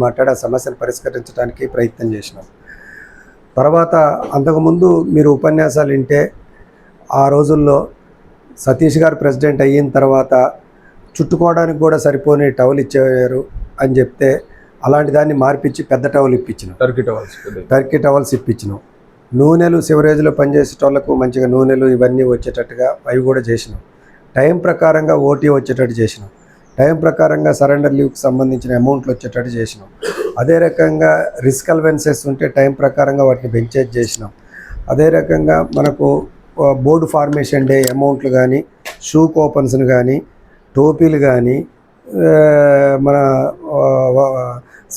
మాట్లాడి ఆ సమస్యను పరిష్కరించడానికి ప్రయత్నం చేసినాం. తర్వాత అంతకుముందు మీరు ఉపన్యాసాలు వింటే ఆ రోజుల్లో సతీష్ గారు ప్రెసిడెంట్ అయిన తర్వాత చుట్టుకోవడానికి కూడా సరిపోని టవల్ ఇచ్చేవారు అని చెప్తే అలాంటి దాన్ని మార్పించి పెద్ద టవల్ ఇప్పించినాం. టర్కీ టవల్స్ ఇప్పించినాం. నూనెలు సివరేజ్లో పనిచేసేటోళ్లకు మంచిగా నూనెలు ఇవన్నీ వచ్చేటట్టుగా అవి కూడా చేసినాం. టైం ప్రకారంగా ఓటీ వచ్చేటట్టు చేసినాం. టైం ప్రకారంగా సరెండర్ లీవ్కి సంబంధించిన అమౌంట్లు వచ్చేటట్టు చేసినాం. అదే రకంగా రిస్క్ అలవెన్సెస్ ఉంటే టైం ప్రకారంగా వాటిని బెంచేజ్ చేసినాం. అదే రకంగా మనకు బోర్డు ఫార్మేషన్ డే అమౌంట్లు కానీ, షూ కూపన్స్ని కానీ, టోపీలు కానీ, మన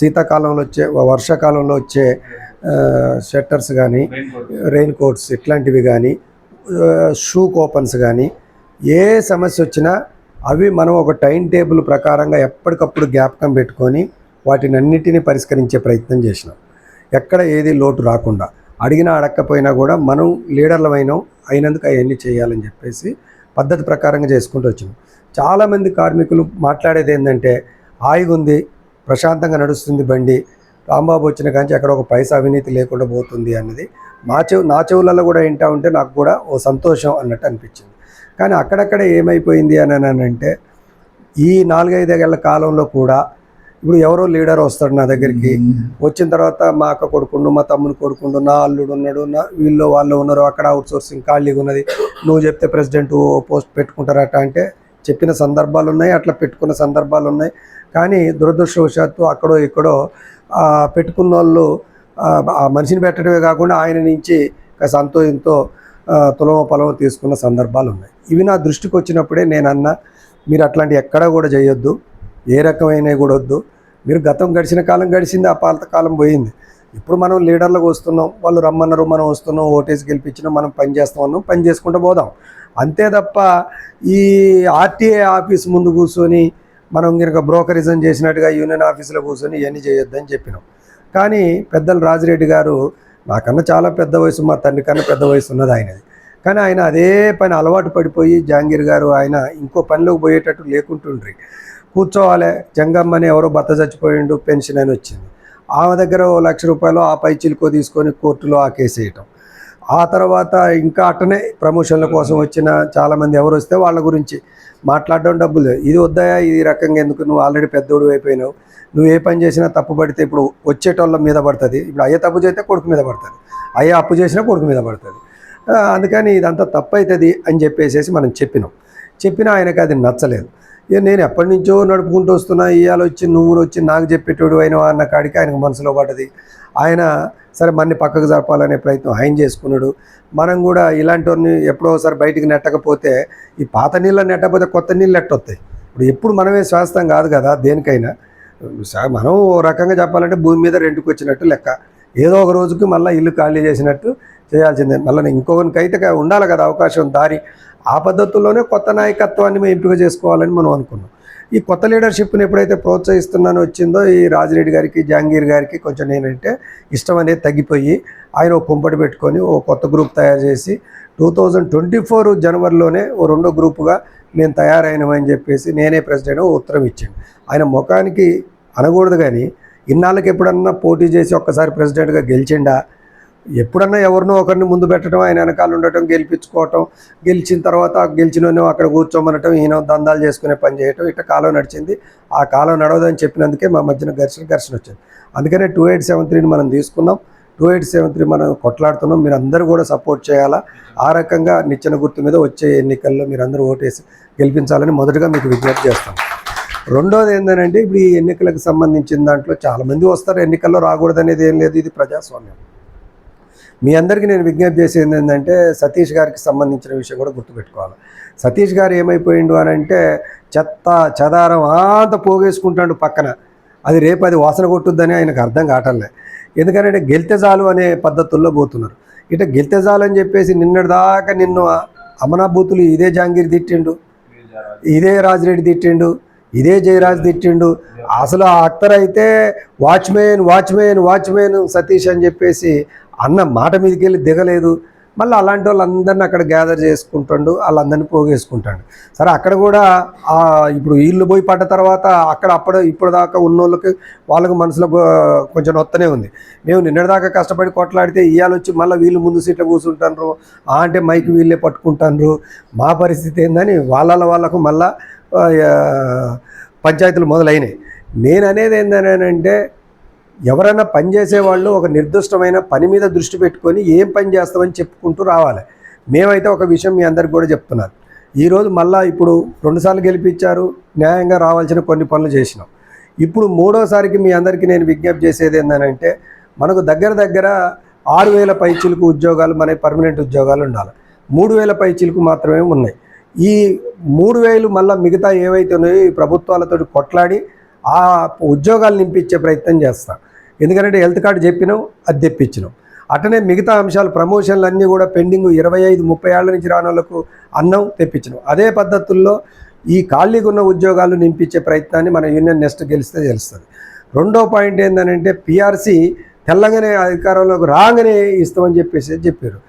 శీతాకాలంలో వచ్చే వర్షాకాలంలో వచ్చే షట్టర్స్ కానీ, రెయిన్ కోట్స్ ఇట్లాంటివి కానీ, షూ కూపన్స్ కానీ, ఏ సమస్య వచ్చినా అవి మనం ఒక టైం టేబుల్ ప్రకారంగా ఎప్పటికప్పుడు జ్ఞాపకం పెట్టుకొని వాటిని అన్నిటినీ పరిష్కరించే ప్రయత్నం చేసినాం. ఎక్కడ ఏది లోటు రాకుండా, అడిగినా అడగకపోయినా కూడా మనం లీడర్లమైనాం అయినందుకు అవన్నీ చేయాలని చెప్పేసి పద్ధతి ప్రకారంగా చేసుకుంటూ వచ్చినాం. చాలామంది కార్మికులు మాట్లాడేది ఏంటంటే హాయిగా ఉంది, ప్రశాంతంగా నడుస్తుంది బండి, రాంబాబు వచ్చిన కానీ అక్కడ ఒక పైసా అవినీతి లేకుండా పోతుంది అన్నది నా చెవులలో కూడా వింటా ఉంటే నాకు కూడా ఓ సంతోషం అన్నట్టు అనిపించింది. కానీ అక్కడక్కడ ఏమైపోయింది అని అంటే ఈ 4-5 ఏళ్ల కాలంలో కూడా ఇప్పుడు ఎవరో లీడర్ వస్తాడు నా దగ్గరికి, వచ్చిన తర్వాత మా అక్క కొడుకుండు, మా తమ్ముని కొడుకుండు, నా అల్లుడు ఉన్నాడు, నా వీళ్ళు వాళ్ళు ఉన్నారు, అక్కడ అవుట్ సోర్సింగ్ ఖాళీగా ఉన్నది, నువ్వు చెప్తే ప్రెసిడెంట్ పోస్ట్ పెట్టుకుంటారట అంటే చెప్పిన సందర్భాలు ఉన్నాయి, అట్లా పెట్టుకున్న సందర్భాలు ఉన్నాయి. కానీ దురదృష్టవశాత్తు అక్కడో ఇక్కడో పెట్టుకున్న వాళ్ళు ఆ మనిషిని పెట్టడమే కాకుండా ఆయన నుంచి సంతో ఇంతో తులవ పొలవ తీసుకున్న సందర్భాలు ఉన్నాయి. ఇవి నా దృష్టికి వచ్చినప్పుడే నేను అన్నా, మీరు అట్లాంటి ఎక్కడా కూడా చేయొద్దు, ఏ రకమైనవి కూడా వద్దు. మీరు గతం గడిచిన కాలం గడిచింది, ఆ పాత కాలం పోయింది. ఇప్పుడు మనం లీడర్లకు వస్తున్నాం, వాళ్ళు రమ్మన్నారు, మనం వస్తున్నాం, ఓటేసి గెలిపించినాం, మనం పని చేస్తామన్నాం, పని చేసుకుంటూ పోదాం అంతే తప్ప ఈ ఆర్టీఏ ఆఫీస్ ముందు కూర్చొని మనం కనుక బ్రోకరిజం చేసినట్టుగా యూనియన్ ఆఫీసులో కూర్చొని ఇవన్నీ చేయొద్దని చెప్పినాం. కానీ పెద్దలు రాజిరెడ్డి గారు నాకన్నా చాలా పెద్ద వయసు, మా తండ్రి కన్నా పెద్ద వయసు ఉన్నది ఆయనది. కానీ ఆయన అదే పని అలవాటు పడిపోయి జహాంగీర్ గారు ఆయన ఇంకో పనిలోకి పోయేటట్టు లేకుంటుండ్రి. కూర్చోవాలి, జంగమ్మని ఎవరో భర్త చచ్చిపోయిండు, పెన్షన్ అని వచ్చింది, ఆమె దగ్గర ₹1,00,000 ఆ పై చిలుకో తీసుకొని కోర్టులో ఆ కేసు వేయటం. ఆ తర్వాత ఇంకా అట్టనే ప్రమోషన్ల కోసం వచ్చిన చాలామంది ఎవరు వస్తే వాళ్ళ గురించి మాట్లాడడం, డబ్బులు ఇది వద్దాయా, ఇది రకంగా ఎందుకు, నువ్వు ఆల్రెడీ పెద్దోడు అయిపోయినావు, నువ్వు ఏ పని చేసినా తప్పు పడితే ఇప్పుడు వచ్చేటోళ్ళ మీద పడుతుంది, ఇప్పుడు అయ్యే తప్పు చేస్తే కొడుకు మీద పడుతుంది, అయ్యే అప్పు చేసినా కొడుకు మీద పడుతుంది, అందుకని ఇదంతా తప్పు అవుతుంది అని చెప్పేసి మనం చెప్పినా ఆయనకు అది నచ్చలేదు. నేను ఎప్పటి నుంచో నడుపుకుంటూ వస్తున్నా, ఇవాళ వచ్చి నువ్వు వచ్చి నాకు చెప్పేటోడు అయినా అన్న కాడికి ఆయనకు మనసులో పడ్డది. ఆయన సరే మన్ని పక్కకు జరపాలనే ప్రయత్నం ఆయన చేసుకున్నాడు. మనం కూడా ఇలాంటి వారిని ఎప్పుడో ఒకసారి బయటికి నెట్టకపోతే, ఈ పాత నీళ్ళు నెట్టకపోతే కొత్త నీళ్ళు నెట్టొస్తాయి. ఇప్పుడు ఎప్పుడు మనమే శాస్త్రం కాదు కదా దేనికైనా. మనం ఓ రకంగా చెప్పాలంటే భూమి మీద రెండుకు వచ్చినట్టు లెక్క, ఏదో ఒక రోజుకి మళ్ళీ ఇల్లు ఖాళీ చేసినట్టు చేయాల్సిందే. మళ్ళీ ఇంకొకరికైతే ఉండాలి కదా అవకాశం, దారి. ఆ పద్ధతుల్లోనే కొత్త నాయకత్వాన్ని మేము ఎంపిక చేసుకోవాలని మనం అనుకున్నాం. ఈ కొత్త లీడర్షిప్ని ఎప్పుడైతే ప్రోత్సహిస్తున్నానో వచ్చిందో ఈ రాజిరెడ్డి గారికి, జహాంగీర్ గారికి కొంచెం నేనంటే ఇష్టం అనేది తగ్గిపోయి ఆయన ఒక కుంపటి పెట్టుకొని ఓ కొత్త గ్రూప్ తయారు చేసి 2024 జనవరిలోనే ఓ రెండో గ్రూపుగా నేను తయారైనమని చెప్పేసి నేనే ప్రెసిడెంట్ ఉత్తరం ఇచ్చాను. ఆయన ముఖానికి అనకూడదు కానీ ఇన్నాళ్ళకి ఎప్పుడన్నా పోటీ చేసి ఒక్కసారి ప్రెసిడెంట్గా గెలిచిండా, ఎప్పుడన్నా ఎవరినో ఒకరిని ముందు పెట్టడం, ఆయన వెనకాల ఉండటం, గెలిపించుకోవటం, గెలిచిన తర్వాత గెలిచినోనే అక్కడ కూర్చోమనటం, ఈయన దందాలు చేసుకునే పని చేయటం, ఇట్లా కాలం నడిచింది. ఆ కాలం నడవదని చెప్పినందుకే మా మధ్యన ఘర్షణ వచ్చింది. అందుకనే 2873ని మనం తీసుకున్నాం. 2873 మనం కొట్లాడుతున్నాం. మీరు అందరూ కూడా సపోర్ట్ చేయాలా. ఆ రకంగా నిచ్చెన గుర్తు మీద వచ్చే ఎన్నికల్లో మీరు అందరూ ఓటేసి గెలిపించాలని మొదటగా మీకు విజ్ఞప్తి చేస్తాం. రెండోది ఏంటంటే ఇప్పుడు ఈ ఎన్నికలకు సంబంధించిన దాంట్లో చాలామంది వస్తారు, ఎన్నికల్లో రాకూడదనేది ఏం లేదు, ఇది ప్రజాస్వామ్యం. మీ అందరికీ నేను విజ్ఞప్తి చేసేది ఏంటంటే సతీష్ గారికి సంబంధించిన విషయం కూడా గుర్తుపెట్టుకోవాలి. సతీష్ గారు ఏమైపోయిండు అని అంటే చెత్త చెదారం అంతా పోగేసుకుంటాడు పక్కన, అది రేపు అది వాసన కొట్టుద్దని ఆయనకు అర్థం కావట్లే. ఎందుకంటే గెలితే చాలు అనే పద్ధతుల్లో పోతున్నారు. ఇట్లా గెలితే చాలు అని చెప్పేసి నిన్నటిదాకా నిన్ను అమనాభూతులు ఇదే జహాంగీర్ తిట్టిండు, ఇదే రాజిరెడ్డి తిట్టిండు, ఇదే జయరాజ్ తిట్టిండు. అసలు ఆ అక్తర్ అయితే వాచ్మెన్ సతీష్ అని చెప్పేసి అన్న మాట మీదకి వెళ్ళి దిగలేదు. మళ్ళీ అలాంటి వాళ్ళందరినీ అక్కడ గ్యాదర్ చేసుకుంటాడు, వాళ్ళందరినీ పోగేసుకుంటాడు. సరే అక్కడ కూడా ఇప్పుడు వీళ్ళు పోయి పడ్డ తర్వాత అక్కడ ఇప్పుడు దాకా ఉన్నోళ్ళకి వాళ్ళకి మనసులో కొంచెం నొత్తనే ఉంది. మేము నిన్నటిదాకా కష్టపడి కొట్లాడితే ఇవాళ వచ్చి మళ్ళీ వీళ్ళు ముందు సీట్లో కూర్చుంటారు, అంటే మైక్ వీళ్ళే పట్టుకుంటారు, మా పరిస్థితి ఏందని వాళ్ళకు మళ్ళా పంచాయతీలు మొదలైనవి. నేను అనేది ఏంటంటే ఎవరైనా పని చేసేవాళ్ళు ఒక నిర్దిష్టమైన పని మీద దృష్టి పెట్టుకొని ఏం పని చేస్తామని చెప్పుకుంటూ రావాలి. మేమైతే ఒక విషయం మీ అందరికి కూడా చెప్తున్నాను. ఈరోజు మళ్ళీ ఇప్పుడు 2 సార్లు గెలిపించారు, న్యాయంగా రావాల్సిన కొన్ని పనులు చేసినాం. ఇప్పుడు 3వసారికి మీ అందరికీ నేను విజ్ఞప్తి చేసేది ఏంటంటే మనకు దగ్గర 6,000 పైచీలకు ఉద్యోగాలు మన పర్మనెంట్ ఉద్యోగాలు ఉండాలి. 3,000 పైచీలకు మాత్రమే ఉన్నాయి. ఈ 3,000 మళ్ళీ మిగతా ఏవైతే ఉన్నాయో ఈ ప్రభుత్వాలతో కొట్లాడి ఆ ఉద్యోగాలు నింపించే ప్రయత్నం చేస్తాం. ఎందుకంటే హెల్త్ కార్డు చెప్పినాం, అది తెప్పించినాం. అట్టనే మిగతా అంశాలు ప్రమోషన్లు అన్నీ కూడా పెండింగ్ 25-30 ఏళ్ల నుంచి రాని వాళ్ళకు అన్నం తెప్పించినాం. అదే పద్ధతుల్లో ఈ ఖాళీగా ఉన్న ఉద్యోగాలు నింపించే ప్రయత్నాన్ని మన యూనియన్ నెక్స్ట్ గెలిస్తే తెలుస్తుంది. రెండో పాయింట్ ఏంటంటే పిఆర్సీ తెల్లగానే అధికారంలోకి రాగానే ఇస్తామని చెప్పారు.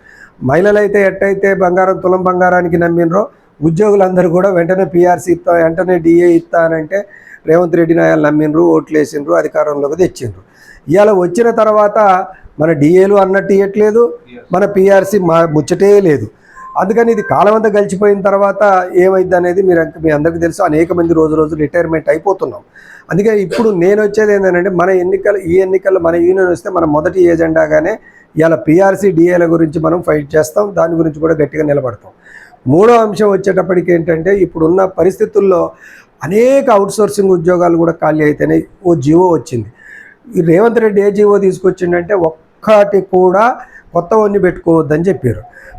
మహిళలు అయితే ఎట్టయితే తులం బంగారానికి నమ్మినరో ఉద్యోగులందరూ కూడా వెంటనే పిఆర్సీ ఇస్తా, వెంటనే డిఏ ఇస్తానంటే రేవంత్ రెడ్డి నాయాలు నమ్మినరు, ఓట్లు వేసిండ్రు, అధికారంలోకి తెచ్చిండ్రు. ఇవాళ వచ్చిన తర్వాత మన డిఏలు అన్నట్టు ఇవ్వట్లేదు, మన పిఆర్సీ ముచ్చటే లేదు. అందుకని ఇది కాలం అంతా గడిచిపోయిన తర్వాత ఏమైంది అనేది మీ అందరికీ తెలుసు. అనేక మంది రోజు రిటైర్మెంట్ అయిపోతున్నాం. అందుకే ఇప్పుడు నేను వచ్చేది ఏంటంటే ఈ ఎన్నికల్లో మన యూనియన్ వస్తే మన మొదటి ఏజెండాగానే ఇవాళ పిఆర్సీ డిఏల గురించి మనం ఫైట్ చేస్తాం, దాని గురించి కూడా గట్టిగా నిలబడతాం. మూడో అంశం వచ్చేటప్పటికి ఏంటంటే ఇప్పుడున్న పరిస్థితుల్లో అనేక అవుట్సోర్సింగ్ ఉద్యోగాలు కూడా ఖాళీ అయితేనే ఓ జీవో వచ్చింది. ఈ రేవంత్ రెడ్డి ఏ జీవో తీసుకొచ్చిండంటే ఒక్కటి కూడా కొత్త వన్ని పెట్టుకోవద్దని చెప్పారు.